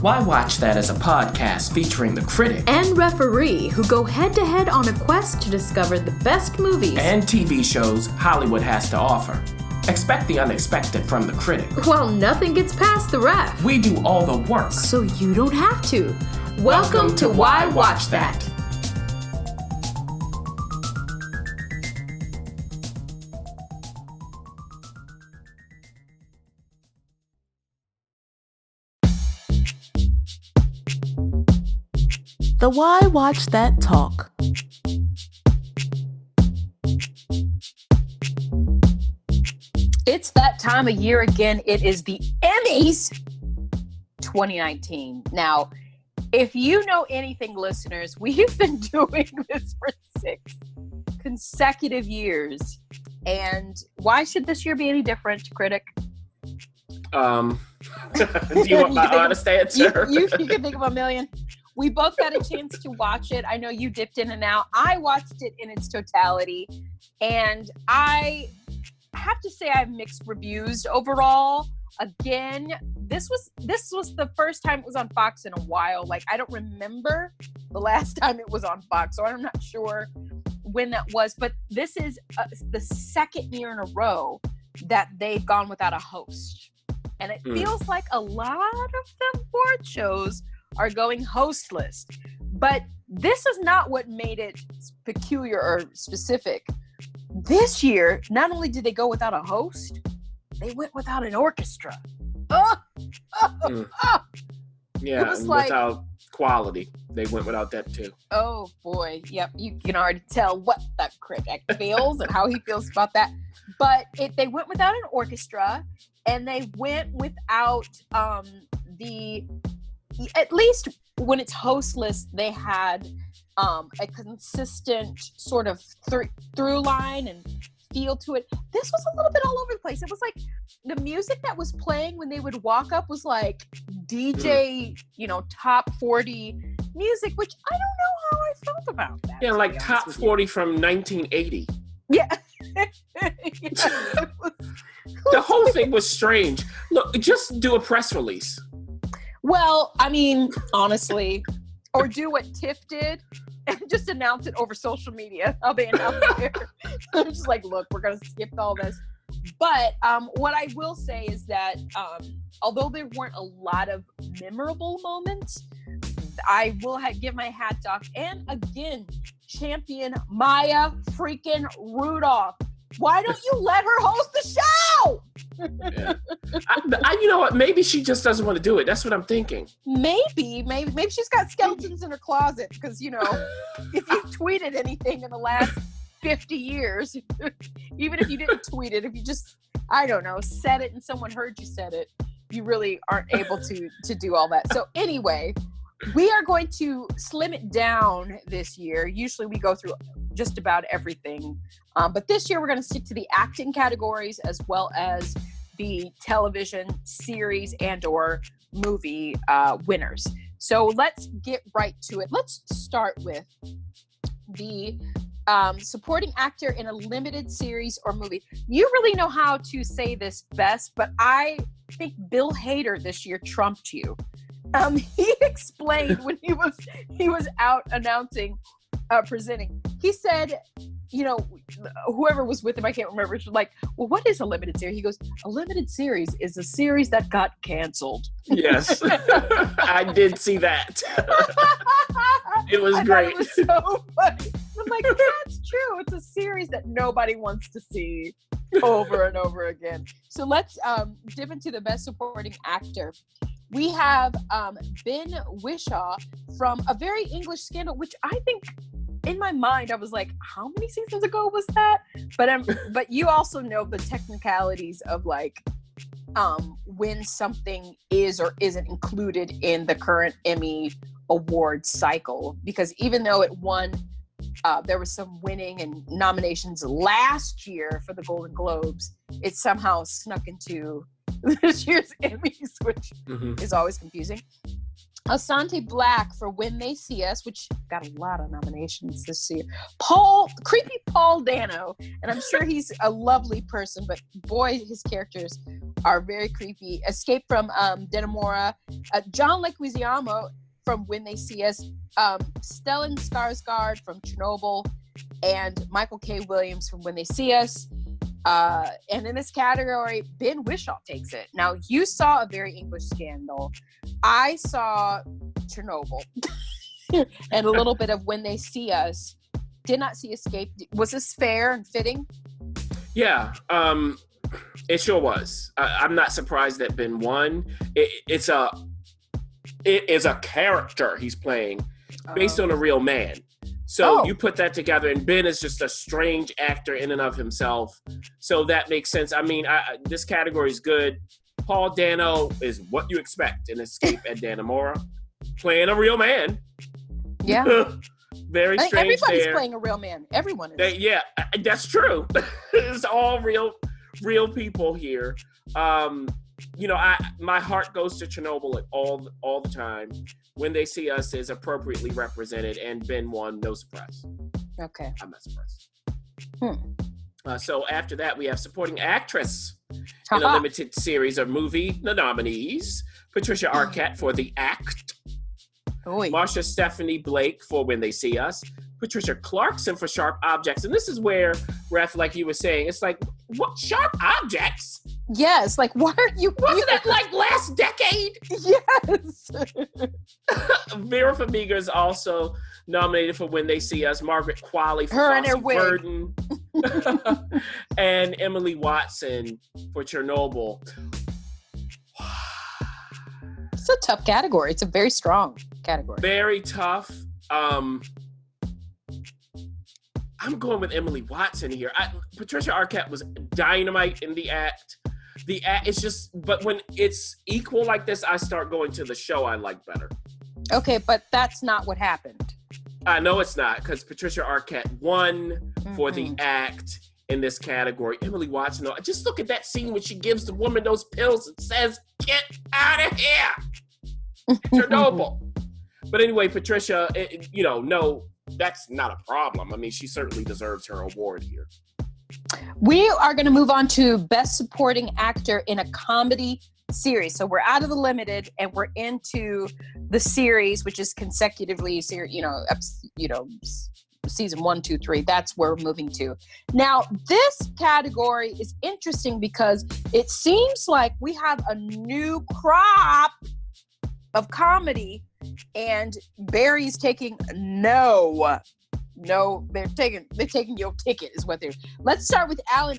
Why Watch That is a podcast featuring the critic and referee who go head-to-head on a quest to discover the best movies and TV shows Hollywood has to offer. Expect the unexpected from the critic. Well, nothing gets past the ref. We do all the work, so you don't have to. Welcome to Why Watch That. The Why Watch That Talk. It's that time of year again. It is the Emmys 2019. Now, if you know anything, listeners, we've been doing this for 6 consecutive years. And why should this year be any different, Critic? Do you want my honest answer? You can think of a million. We both got a chance to watch it. I know you dipped in and out. I watched it in its totality, and I have to say I have mixed reviews overall. Again, this was the first time it was on Fox in a while. Like, I don't remember the last time it was on Fox, so I'm not sure when that was. But this is the second year in a row that they've gone without a host. And it feels like a lot of the award shows are going hostless. But this is not what made it peculiar or specific. This year, not only did they go without a host, they went without an orchestra. Yeah, and like, without quality. They went without that too. Oh boy, yep. You can already tell what that critic feels and how he feels about that. But they went without an orchestra, and they went without at least when it's hostless, they had a consistent sort of through line and feel to it. This was a little bit all over the place. It was like the music that was playing when they would walk up was like DJ, top 40 music, which I don't know how I felt about that. Yeah, like top 40 from 1980. Yeah. The whole thing was strange. Look, just do a press release. Well, I mean, honestly, or do what Tiff did and just announce it over social media. How they announced it. I'm just like, look, we're going to skip all this. But what I will say is that although there weren't a lot of memorable moments, I will give my hat off. And again, champion Maya freaking Rudolph. Why don't you let her host the show? Yeah. You know what? Maybe she just doesn't want to do it. That's what I'm thinking. Maybe she's got skeletons in her closet because, if you tweeted anything in the last 50 years, even if you didn't tweet it, if you just, I don't know, said it and someone heard you said it, you really aren't able to do all that. So anyway, we are going to slim it down this year. Usually we go through just about everything. But this year we're going to stick to the acting categories as well as the television series and or movie winners. So let's get right to it. Let's start with the supporting actor in a limited series or movie. You really know how to say this best, but I think Bill Hader this year trumped you. He explained when he was out announcing, presenting, he said, whoever was with him, I can't remember, was like, well, what is a limited series? He goes, a limited series is a series that got canceled. Yes, I did see that. It was great. It was so funny. I'm like, that's true. It's a series that nobody wants to see over and over again. So let's dip into the best supporting actor. We have Ben Whishaw from A Very English Scandal, which I think in my mind I was like, how many seasons ago was that? But you also know the technicalities of like when something is or isn't included in the current Emmy Awards cycle, because even though it won, there was some winning and nominations last year for the Golden Globes, it somehow snuck into this year's Emmys, which is always confusing. Asante Black for When They See Us, which got a lot of nominations this year. Creepy Paul Dano, and I'm sure he's a lovely person, but boy, his characters are very creepy. Escape from Dannemora, John Leguizamo from When They See Us, Stellan Skarsgård from Chernobyl, and Michael K. Williams from When They See Us. And in this category, Ben Whishaw takes it. Now, you saw A Very English Scandal. I saw Chernobyl and a little bit of When They See Us. Did not see Escape. Was this fair and fitting? Yeah, it sure was. I'm not surprised that Ben won. It is a character he's playing based on a real man. So you put that together, and Ben is just a strange actor in and of himself. So that makes sense. I mean, this category is good. Paul Dano is what you expect in Escape at Dannemora, playing a real man. Yeah. Very strange. Everybody's playing a real man. Everyone is. Yeah, that's true. It's all real people here. My heart goes to Chernobyl all the time. When They See Us is appropriately represented, and Ben won, no surprise. Okay. I'm not surprised. So after that, we have supporting actress in a limited series of movie. The nominees: Patricia Arquette for The Act, Marsha Stephanie Blake for When They See Us, Patricia Clarkson for Sharp Objects. And this is where, Ref, like you were saying, it's like, what, Sharp Objects? Yes, like, why are you... Wasn't it like last decade? Yes. Vera Farmiga is also nominated for When They See Us, Margaret Qualley for Her and her Fosse wig. Verdon, and Emily Watson for Chernobyl. It's a tough category. It's a very strong category. Very tough. I'm going with Emily Watson here. Patricia Arquette was dynamite in The Act. The Act, it's just, but when it's equal like this, I start going to the show I like better. Okay, but that's not what happened. I know it's not, because Patricia Arquette won for The Act in this category. Emily Watson, though, just look at that scene when she gives the woman those pills and says, "Get out of here!" Chernobyl. But anyway, Patricia, no, that's not a problem. I mean, she certainly deserves her award here. We are going to move on to Best Supporting Actor in a Comedy Series. So we're out of the limited and we're into the series, which is consecutively, season 1, 2, 3. That's where we're moving to. Now, this category is interesting because it seems like we have a new crop of comedy, and Barry's taking they're taking your ticket is what they're. Let's start with Alan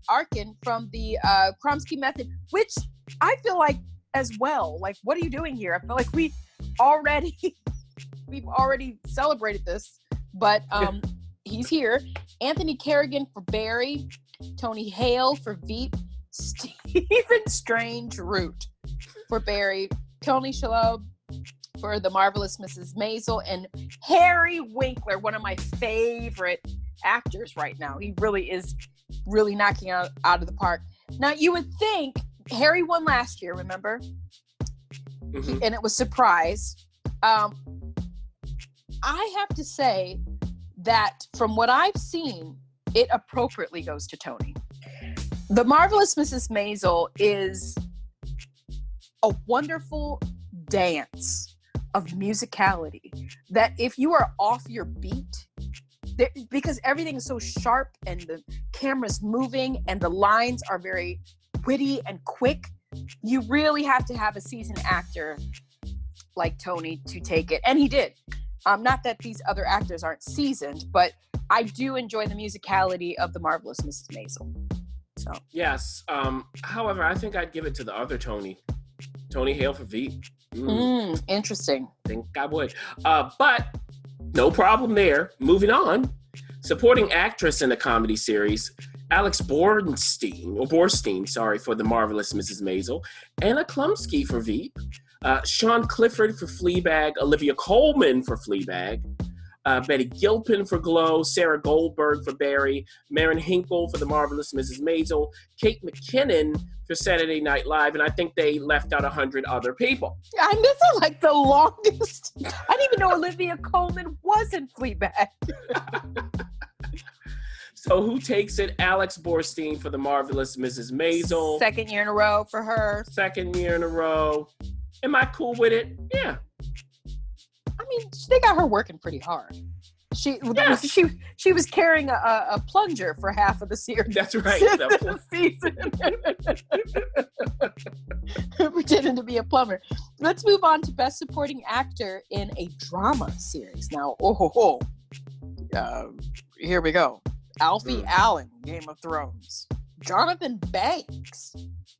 Arkin from the Kromsky Method, which I feel like as well. Like, what are you doing here? I feel like we've already celebrated this, but he's here. Anthony Kerrigan for Barry, Tony Hale for Veep, Stephen Strange Root for Barry, Tony Shalhoub for The Marvelous Mrs. Maisel, and Harry Winkler, one of my favorite actors right now. He really is knocking out of the park. Now, you would think Harry won last year, remember? And it was surprise. I have to say that from what I've seen, it appropriately goes to Tony. The Marvelous Mrs. Maisel is a wonderful dance of musicality that if you are off your beat, because everything is so sharp and the camera's moving and the lines are very witty and quick, you really have to have a seasoned actor like Tony to take it. And he did. Not that these other actors aren't seasoned, but I do enjoy the musicality of The Marvelous Mrs. Maisel. So yes. However, I think I'd give it to the other Tony Hale for Veep. Interesting. I think I would. But no problem there. Moving on. Supporting actress in a comedy series, Alex Borstein, for The Marvelous Mrs. Maisel, Anna Klumsky for Veep, Sean Clifford for Fleabag, Olivia Colman for Fleabag, Betty Gilpin for Glow, Sarah Goldberg for Barry, Maren Hinkle for The Marvelous Mrs. Maisel, Kate McKinnon for Saturday Night Live, and I think they left out 100 other people. And this is like the longest. I didn't even know Olivia Colman was in Fleabag. So who takes it? Alex Borstein for The Marvelous Mrs. Maisel. Second year in a row for her. Second year in a row. Am I cool with it? Yeah. I mean, they got her working pretty hard. She was carrying a plunger for half of the series. That's right. Season. Pretending to be a plumber. Let's move on to Best Supporting Actor in a Drama Series. Now, here we go. Alfie Allen, Game of Thrones. Jonathan Banks,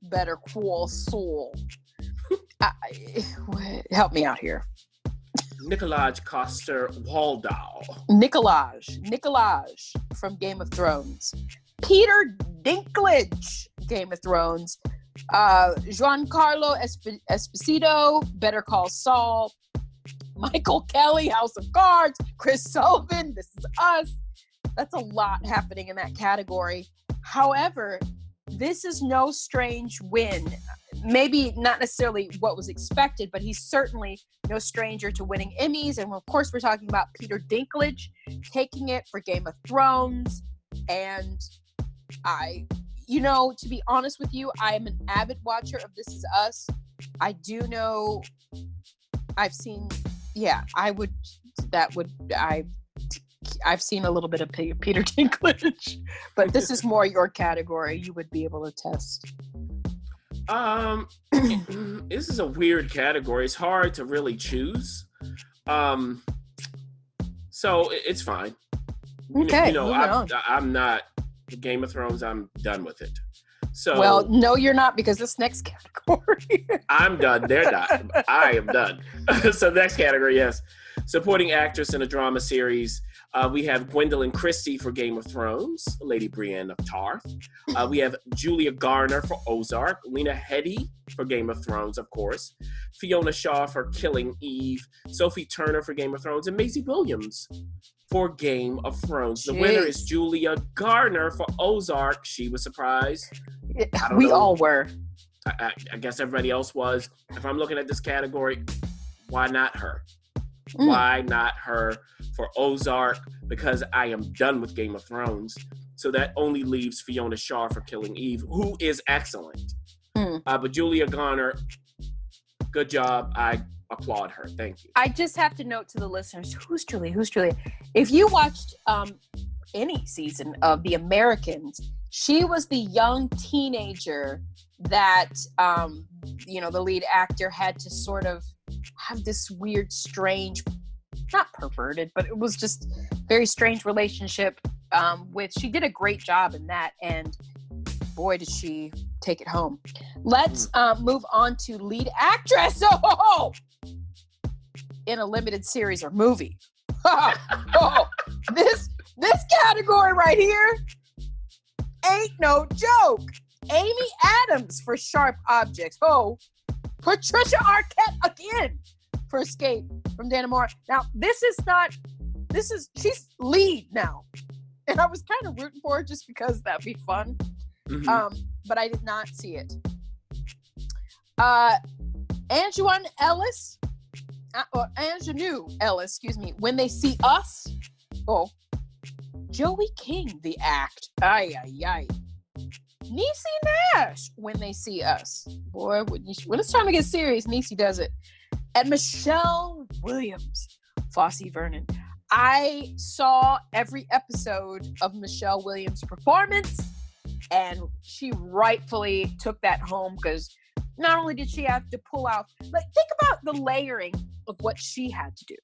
Better Call Saul. Help me out here. Nikolaj Coster-Waldau. Nikolaj from Game of Thrones. Peter Dinklage, Game of Thrones. Giancarlo Esposito, Better Call Saul. Michael Kelly, House of Cards. Chris Sullivan, This Is Us. That's a lot happening in that category. However, this is no strange win. Maybe not necessarily what was expected, but he's certainly no stranger to winning Emmys. And of course, we're talking about Peter Dinklage taking it for Game of Thrones. And to be honest with you, I am an avid watcher of This Is Us. I do know I've seen a little bit of Peter Dinklage, but this is more your category. You would be able to test. This is a weird category. It's hard to really choose. So it's fine. Okay. I'm not Game of Thrones. I'm done with it. So well, no, you're not, because this next category. I'm done. They're not. I am done. So next category, yes. Supporting actress in a drama series. We have Gwendolyn Christie for Game of Thrones, Lady Brienne of Tarth. We have Julia Garner for Ozark, Lena Headey for Game of Thrones, of course, Fiona Shaw for Killing Eve, Sophie Turner for Game of Thrones, and Maisie Williams for Game of Thrones. The winner is Julia Garner for Ozark. She was surprised. We all were. I guess everybody else was. If I'm looking at this category, why not her? Why not her for Ozark? Because I am done with Game of Thrones. So that only leaves Fiona Shaw for Killing Eve, who is excellent. But Julia Garner, good job. I applaud her. Thank you. I just have to note to the listeners, who's Julia? If you watched any season of The Americans, she was the young teenager that, the lead actor had to sort of have this weird, strange, not perverted, but it was just very strange relationship she did a great job in that, and boy, did she take it home. Let's move on to lead actress in a limited series or movie. This category right here ain't no joke. Amy Adams for Sharp Objects. Patricia Arquette again for Escape from Dannemora. Now, she's lead now. And I was kind of rooting for her just because that'd be fun. But I did not see it. Anjanue Ellis, When They See Us. Joey King, The Act. Niecy Nash, When They See Us. Boy, when it's time to get serious, Niecy does it. And Michelle Williams, Fosse Vernon. I saw every episode of Michelle Williams' performance, and she rightfully took that home, because not only did she have to pull out, think about the layering of what she had to do.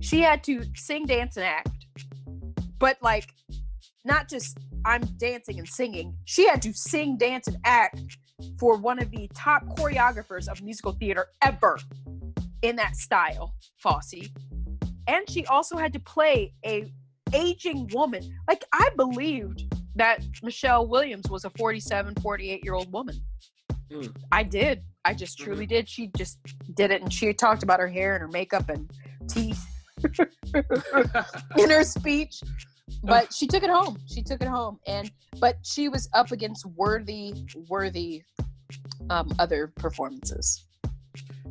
She had to sing, dance, and act. But not just I'm dancing and singing. She had to sing, dance, and act for one of the top choreographers of musical theater ever in that style, Fosse. And she also had to play a aging woman. I believed that Michelle Williams was a 47, 48-year-old woman. I did. I just truly did. She just did it. And she talked about her hair and her makeup and teeth in her speech. But she took it home. But she was up against worthy other performances.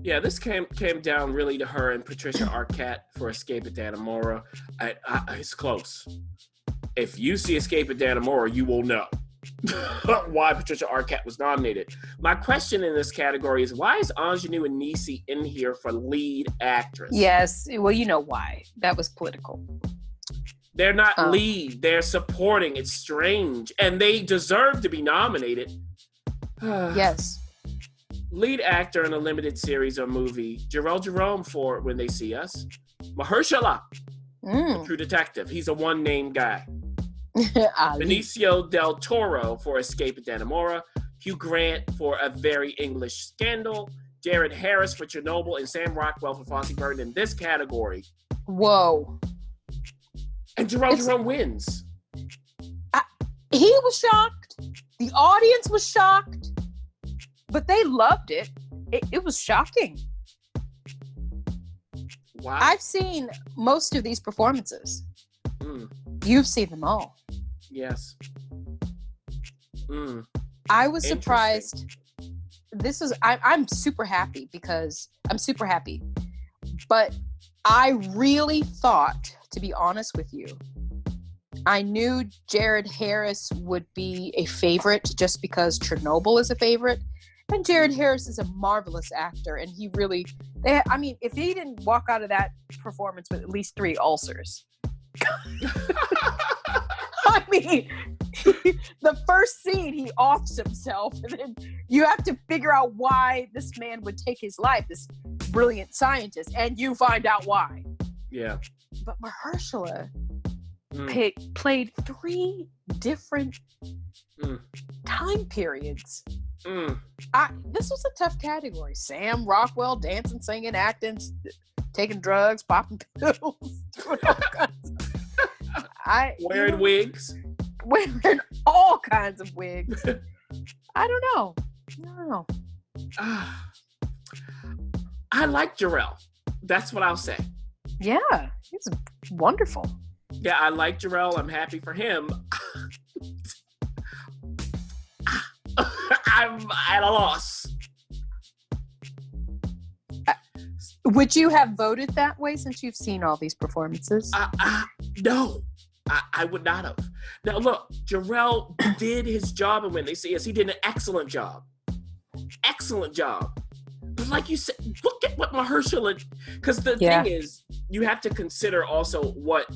Yeah, this came down really to her and Patricia Arquette for Escape at Dannemora. It's close. if you see Escape at Dannemora, you will know why Patricia Arquette was nominated. My question in this category is, why is Ingenue Anisi in here for lead actress? Yes, well, you know why. That was political. They're not lead, they're supporting. It's strange. And they deserve to be nominated. Yes. Lead actor in a limited series or movie, Jarrell Jerome for When They See Us. Mahershala, True Detective. He's a one-name guy. Benicio del Toro for Escape at Dannemora. Hugh Grant for A Very English Scandal. Jared Harris for Chernobyl. And Sam Rockwell for Fosse Verdon in this category. Whoa. And Jarrell Jerome wins. He was shocked. The audience was shocked. But they loved it. It was shocking. Wow. I've seen most of these performances. You've seen them all. Yes. I was surprised. I'm super happy because I'm super happy. But I really thought, to be honest with you, I knew Jared Harris would be a favorite just because Chernobyl is a favorite. And Jared Harris is a marvelous actor. And he really, if he didn't walk out of that performance with at least 3 ulcers. I mean, the first scene, he offs himself. And then you have to figure out why this man would take his life, this brilliant scientist. And you find out why. Yeah. But Mahershala played 3 different time periods. This was a tough category. Sam Rockwell, dancing, singing, acting, taking drugs, popping pills, doing all kinds of, wearing wigs. Wearing all kinds of wigs. I don't know. I like Jarrell. That's what I'll say. Yeah, he's wonderful. Yeah, I like Jarrell. I'm happy for him. I'm at a loss. Would you have voted that way since you've seen all these performances? No, I would not have. Now, look, Jarrell did his job, and When They See Us, he did an excellent job. Excellent job. But like you said, look at what Mahershala, because the thing is, you have to consider also what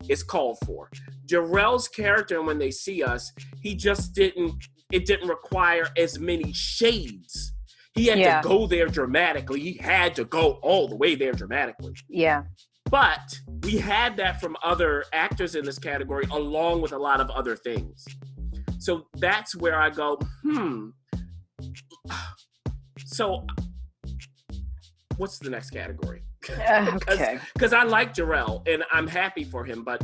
is called for. Jarrell's character in When They See Us, it didn't require as many shades. He had to go there dramatically. He had to go all the way there dramatically. Yeah. But we had that from other actors in this category, along with a lot of other things. So that's where I go, So what's the next category? Okay. Because I like Jarrell, and I'm happy for him, but...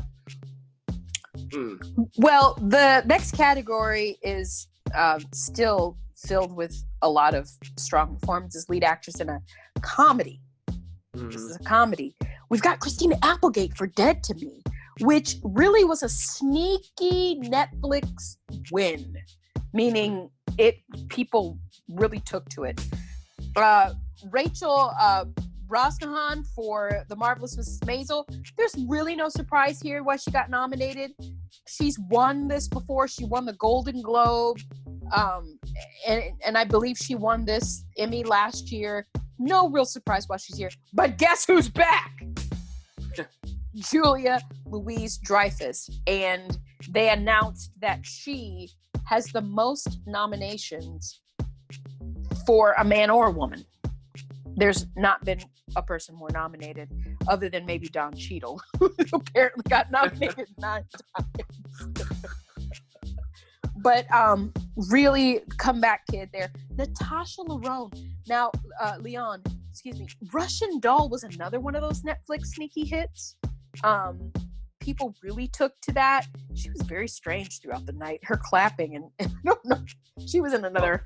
Well, the next category is still filled with a lot of strong performances. Lead actress in a comedy. This is a comedy. We've got Christina Applegate for Dead to Me, which really was a sneaky Netflix win, meaning people really took to it. Rachel Brosnahan for The Marvelous Mrs. Maisel. There's really no surprise here why she got nominated. She's won this before. She won the Golden Globe. And I believe she won this Emmy last year. No real surprise why she's here. But guess who's back? Julia Louis-Dreyfus. And they announced that she has the most nominations for a man or a woman. There's not been a person more nominated other than maybe Don Cheadle, who apparently got nominated 9 times. But really comeback kid there. Natasha Lyonne. Now, Leon, excuse me. Russian Doll was another one of those Netflix sneaky hits. People really took to that. She was very strange throughout the night. Her clapping and I don't know. She was in another.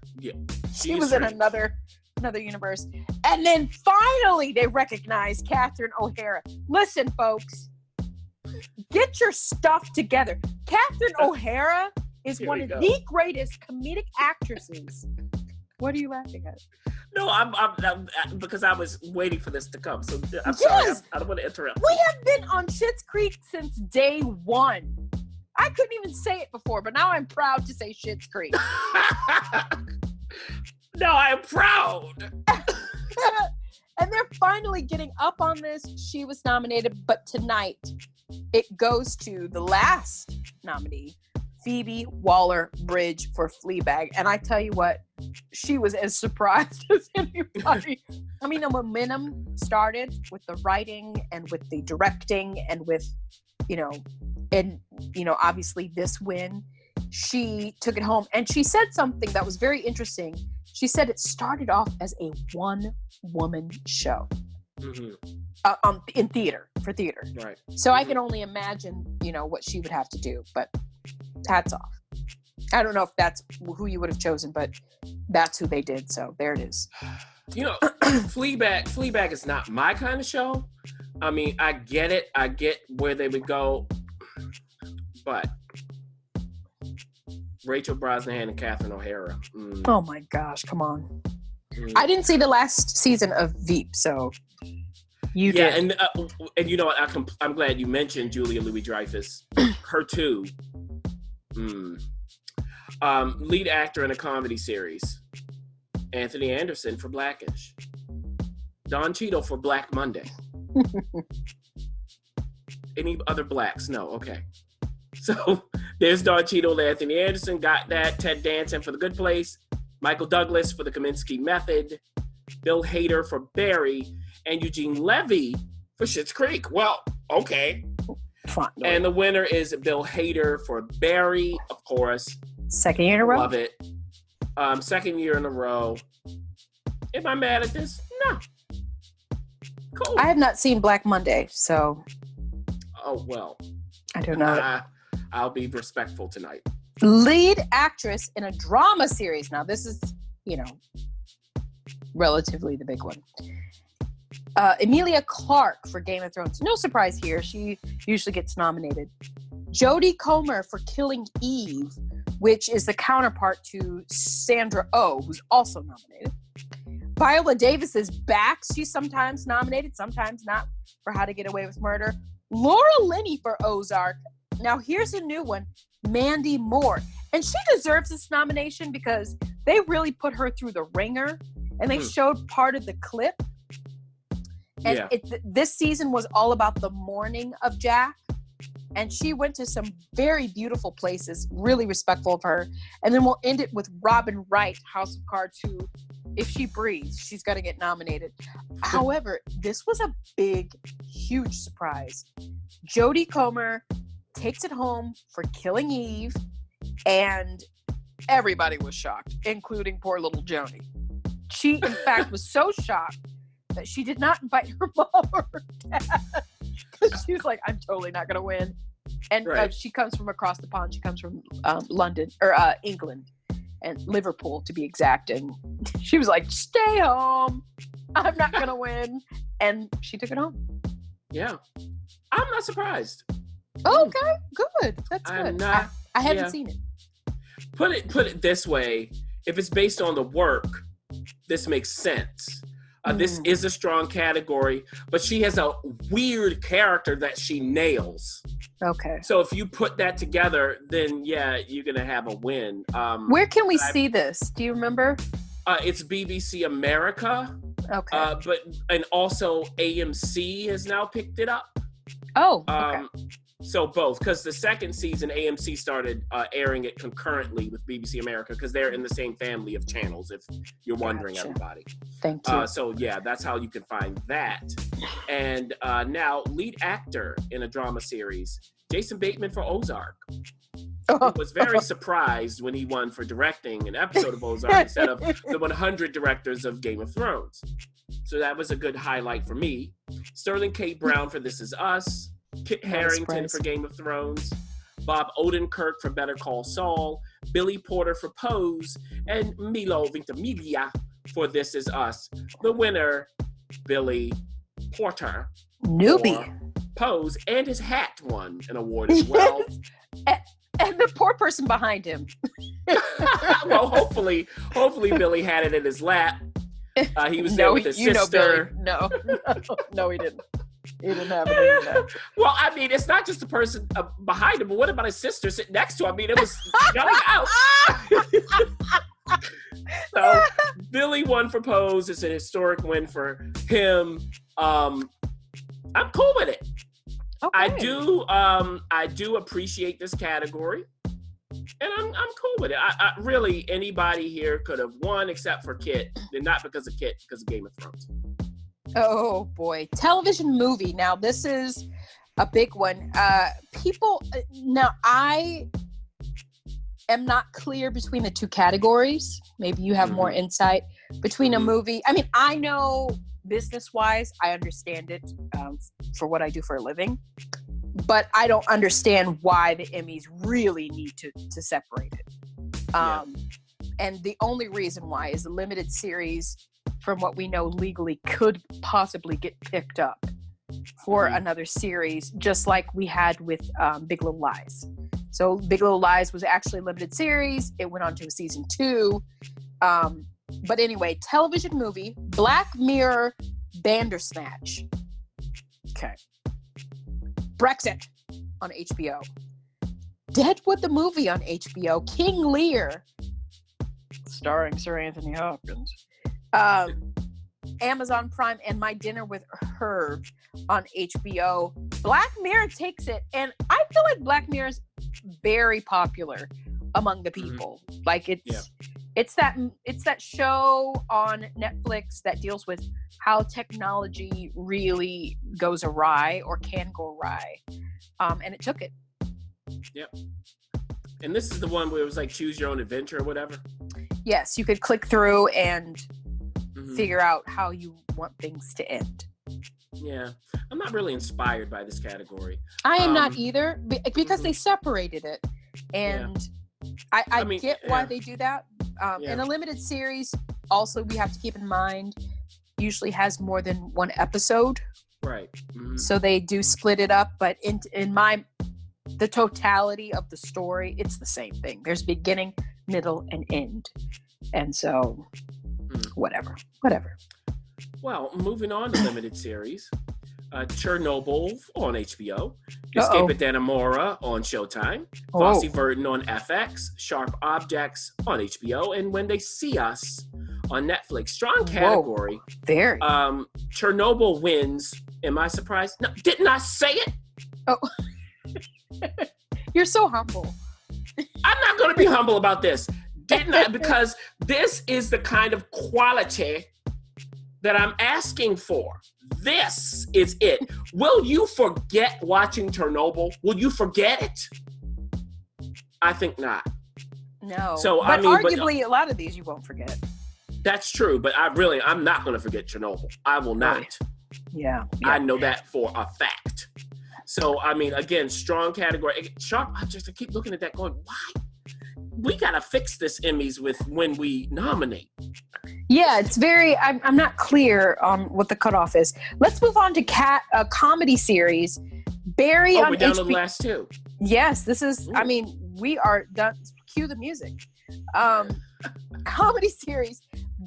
She was strange. In another universe. And then finally they recognized Catherine O'Hara. Listen, folks, get your stuff together. Catherine O'Hara is one of the greatest comedic actresses. What are you laughing at? No, I'm because I was waiting for this to come. So I'm sorry. I don't want to interrupt. We have been on Schitt's Creek since day one. I couldn't even say it before, but now I'm proud to say Schitt's Creek. No, I'm proud. And they're finally getting up on this. She was nominated, but tonight it goes to the last nominee, Phoebe Waller-Bridge for Fleabag. And I tell you what, she was as surprised as anybody. I mean, the momentum started with the writing and with the directing and with, obviously this win. She took it home and she said something that was very interesting. She said it started off as a one-woman show in theater, for theater. Right. So I can only imagine, what she would have to do, but hats off. I don't know if that's who you would have chosen, but that's who they did. So there it is. Fleabag is not my kind of show. I mean, I get it. I get where they would go, but Rachel Brosnahan and Catherine O'Hara. Oh my gosh, come on. I didn't see the last season of Veep, so you did. And you know what? I'm glad you mentioned Julia Louis-Dreyfus. Her too. Lead actor in a comedy series. Anthony Anderson for Blackish. Don Cheadle for Black Monday. Any other blacks? No, okay. So there's Don Cheadle, Anthony Anderson, got that. Ted Danson for The Good Place. Michael Douglas for The Kominsky Method. Bill Hader for Barry. And Eugene Levy for Schitt's Creek. Well, okay. Fine. And the winner is Bill Hader for Barry, of course. Second year in a row? Love it. Second year in a row. Am I mad at this? No. Cool. I have not seen Black Monday, so. Oh, well. I don't know. I'll be respectful tonight. Lead actress in a drama series. Now, this is, relatively the big one. Emilia Clarke for Game of Thrones. No surprise here. She usually gets nominated. Jodie Comer for Killing Eve, which is the counterpart to Sandra Oh, who's also nominated. Viola Davis is back. She's sometimes nominated, sometimes not, for How to Get Away with Murder. Laura Linney for Ozark. Now, here's a new one, Mandy Moore. And she deserves this nomination because they really put her through the ringer and they showed part of the clip. And this season was all about the mourning of Jack. And she went to some very beautiful places, really respectful of her. And then we'll end it with Robin Wright, House of Cards, who, if she breathes, she's going to get nominated. However, this was a big, huge surprise. Jodie Comer takes it home for Killing Eve, and everybody was shocked, including poor little Joni. She, in fact, was so shocked that she did not invite her mom or her dad. Because she was like, I'm totally not going to win. And she comes from across the pond. She comes from London, or England, and Liverpool, to be exact. And she was like, stay home. I'm not going to win. And she took it home. Yeah. I'm not surprised. Okay, good. That's I'm good. not, I haven't seen it. Put it this way. If it's based on the work, this makes sense. This is a strong category, but she has a weird character that she nails. Okay. So if you put that together, then you're going to have a win. Where can we see this? Do you remember? It's BBC America. Okay. And also AMC has now picked it up. Oh, okay. So both, because the second season, AMC started airing it concurrently with BBC America because they're in the same family of channels, if you're wondering, everybody. Thank you. So that's how you can find that. And now, lead actor in a drama series, Jason Bateman for Ozark. I was very surprised when he won for directing an episode of Ozark instead of the 100 directors of Game of Thrones. So that was a good highlight for me. Sterling K. Brown for This Is Us. Kit Harington for Game of Thrones, Bob Odenkirk for Better Call Saul, Billy Porter for Pose, and Milo Ventimiglia for This Is Us. The winner, Billy Porter. Newbie. Pose, and his hat won an award as well. And the poor person behind him. Well, hopefully Billy had it in his lap. He was there with his sister. No, he didn't. He didn't have any of that. Well, I mean, it's not just the person behind him, but what about his sister sitting next to him? I mean, it was yelling out. So, Billy won for Pose. It's a historic win for him. I'm cool with it. Okay. I do appreciate this category, and I'm cool with it. I really, anybody here could have won except for Kit, and not because of Kit, because of Game of Thrones. Oh boy, television movie. Now this is a big one. People. Now I am not clear between the two categories. Maybe you have more insight between a movie. I mean, I know business-wise, I understand it for what I do for a living, but I don't understand why the Emmys really need to separate it. And the only reason why is the limited series, from what we know legally, could possibly get picked up for another series, just like we had with Big Little Lies. So Big Little Lies was actually a limited series. It went on to a season 2. But anyway, television movie, Black Mirror Bandersnatch. Okay. Brexit on HBO. Deadwood the movie on HBO. King Lear, starring Sir Anthony Hopkins. Amazon Prime, and My Dinner with Herb on HBO. Black Mirror takes it, and I feel like Black Mirror is very popular among the people. Like it's that show on Netflix that deals with how technology really goes awry or can go awry, and it took it. Yep. And this is the one where it was like choose your own adventure or whatever. Yes, you could click through and figure out how you want things to end. Yeah, I'm not really inspired by this category. I am not either, because they separated it, and I mean, get why they do that. In a limited series, also we have to keep in mind, usually has more than one episode, right? So they do split it up, but in the totality of the story, it's the same thing. There's beginning, middle, and end, and so whatever. Well, moving on to limited series, Chernobyl on HBO, Escape at Dannemora on Showtime, Fosse Verdon on FX, Sharp Objects on HBO, and When They See Us on Netflix. Strong category. Whoa, very. Chernobyl wins. Am I surprised? No, didn't I say it? Oh, you're so humble. I'm not going to be humble about this. Didn't I? Because this is the kind of quality that I'm asking for. This is it. Will you forget watching Chernobyl? Will you forget it? I think not. No. So but arguably, a lot of these you won't forget. That's true, but I'm not going to forget Chernobyl. I will not. Right. Yeah. I know that for a fact. So, I mean, again, strong category. Sharp, I keep looking at that going, why? We got to fix this Emmys with when we nominate. Yeah, it's very, I'm not clear on what the cutoff is. Let's move on to a comedy series. Barry on HBO. We're down to the last two. Yes, this is, I mean, we are done. Cue the music. Comedy series,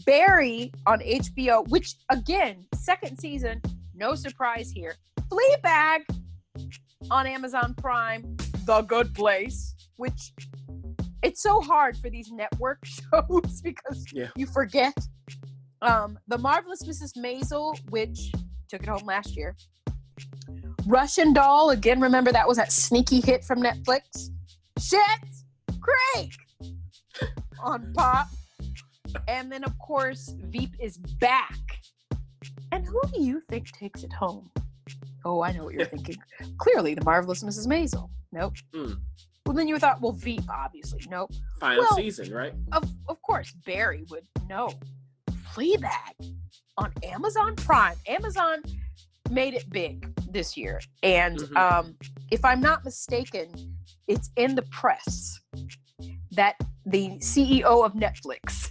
Barry on HBO, which again, second season, no surprise here. Fleabag on Amazon Prime, The Good Place, which it's so hard for these network shows because you forget. The Marvelous Mrs. Maisel, which took it home last year. Russian Doll, again, remember that was that sneaky hit from Netflix. Schitt's Creek on Pop. And then, of course, Veep is back. And who do you think takes it home? Oh, I know what you're thinking. Clearly, The Marvelous Mrs. Maisel. Nope. Well, then you thought, well, Veep, obviously. Nope. Final season, right? Of course, Barry would know. Fleabag on Amazon Prime. Amazon made it big this year. And if I'm not mistaken, it's in the press that the CEO of Netflix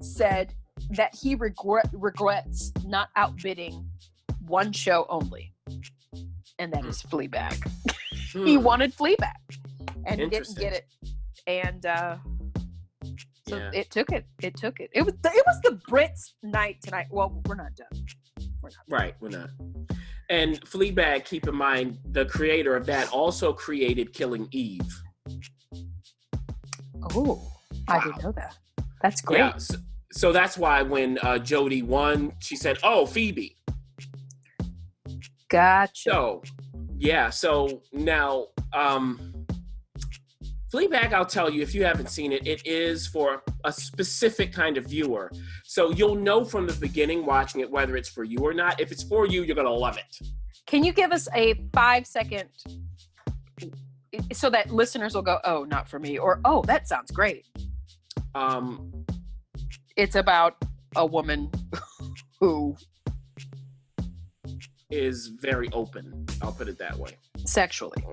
said that he regrets not outbidding one show only. And that is Fleabag. He wanted Fleabag. And he didn't get it. And so it took it. It was the Brits' night tonight. Well, we're not done. Right, we're not. And Fleabag, keep in mind, the creator of that also created Killing Eve. Oh, I didn't know that. That's great. Yeah, so that's why when Jodie won, she said, "Oh, Phoebe." Gotcha. So, yeah. So now, Fleabag, I'll tell you, if you haven't seen it, it is for a specific kind of viewer. So you'll know from the beginning watching it whether it's for you or not. If it's for you, you're going to love it. Can you give us a 5-second so that listeners will go, "Oh, not for me," or "Oh, that sounds great"? It's about a woman who is very open. I'll put it that way. Sexually.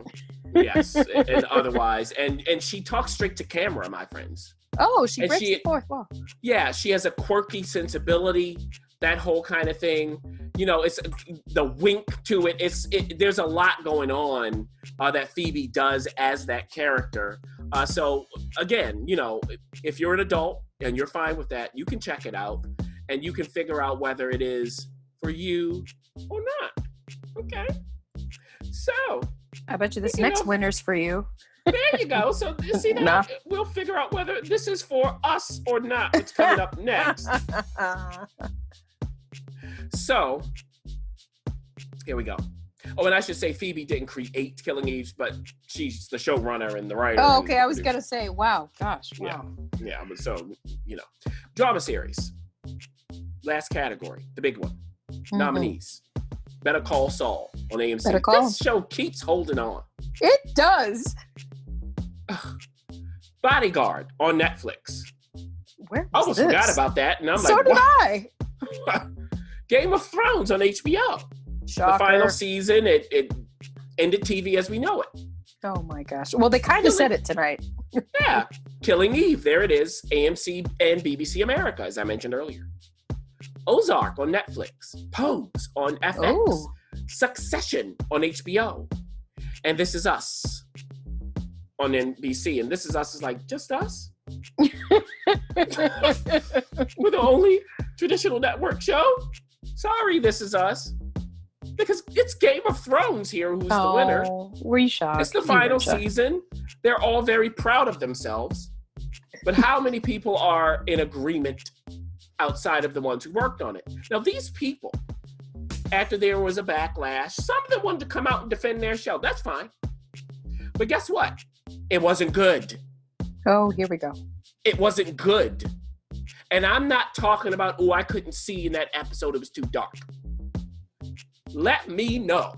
Yes, and otherwise. And she talks straight to camera, my friends. Oh, she breaks the fourth wall. Yeah, she has a quirky sensibility, that whole kind of thing. You know, it's the wink to it. There's a lot going on that Phoebe does as that character. So again, you know, if you're an adult and you're fine with that, you can check it out and you can figure out whether it is for you or not. Okay. So I bet you this next winner's for you. There you go. So see that Nah. We'll figure out whether this is for us or not. It's coming up next. So here we go. Oh, and I should say Phoebe didn't create Killing Eve, but she's the showrunner and the writer. Oh, okay. I was gonna say, wow, gosh, wow. Yeah, but so, you know, drama series. Last category, the big one. Nominees. Better Call Saul on AMC. Better Call. This show keeps holding on. It does. Bodyguard on Netflix. Where I was almost this? forgot about that, and I'm So like, did what? I. Game of Thrones on HBO. Shocker. The final season, it ended TV as we know it. Oh my gosh. Well, they kind of said it tonight. Yeah. Killing Eve, there it is. AMC and BBC America, as I mentioned earlier. Ozark on Netflix. Pose on FX. Oh. Succession on HBO. And This Is Us on NBC. And This Is Us is like, just us? We're the only traditional network show? Sorry, This Is Us. Because it's Game of Thrones here who's the winner. Were you shocked? It's the final season. They're all very proud of themselves. But how many people are in agreement outside of the ones who worked on it? Now, these people, after there was a backlash, some of them wanted to come out and defend their show. That's fine. But guess what? It wasn't good. Oh, here we go. It wasn't good. And I'm not talking about, oh, I couldn't see in that episode, it was too dark. Let me know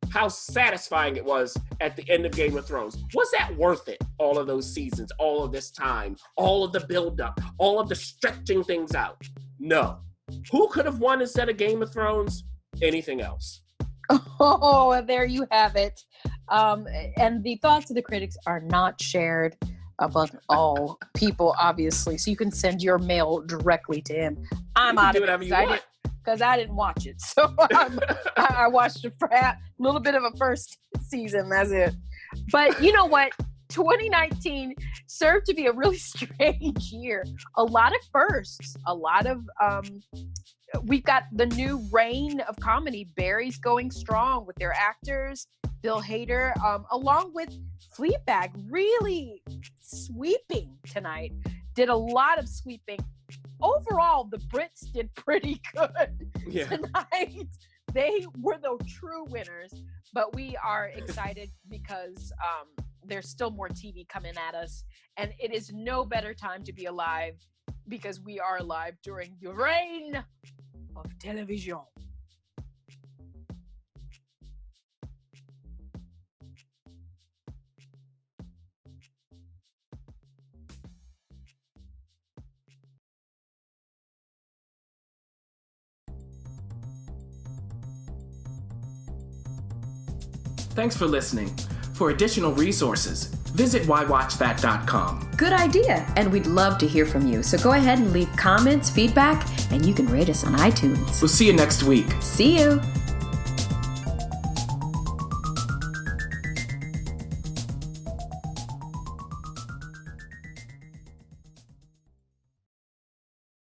how satisfying it was at the end of Game of Thrones. Was that worth it? All of those seasons, all of this time, all of the buildup, all of the stretching things out? No. Who could have won instead of Game of Thrones? Anything else. Oh, there you have it. And the thoughts of the critics are not shared among all people, obviously. So you can send your mail directly to him. I'm out of it because I didn't watch it. So I watched a little bit of a first season. That's it. But you know what? 2019 served to be a really strange year. A lot of firsts. A lot of we've got the new reign of comedy. Barry's going strong with their actors. Bill Hader, along with Fleabag, really sweeping tonight. Did a lot of sweeping. Overall, the Brits did pretty good tonight. They were the true winners, but we are excited because there's still more TV coming at us, and it is no better time to be alive because we are alive during the reign of television. Thanks for listening. For additional resources, visit WhyWatchThat.com. Good idea, and we'd love to hear from you. So go ahead and leave comments, feedback, and you can rate us on iTunes. We'll see you next week. See you!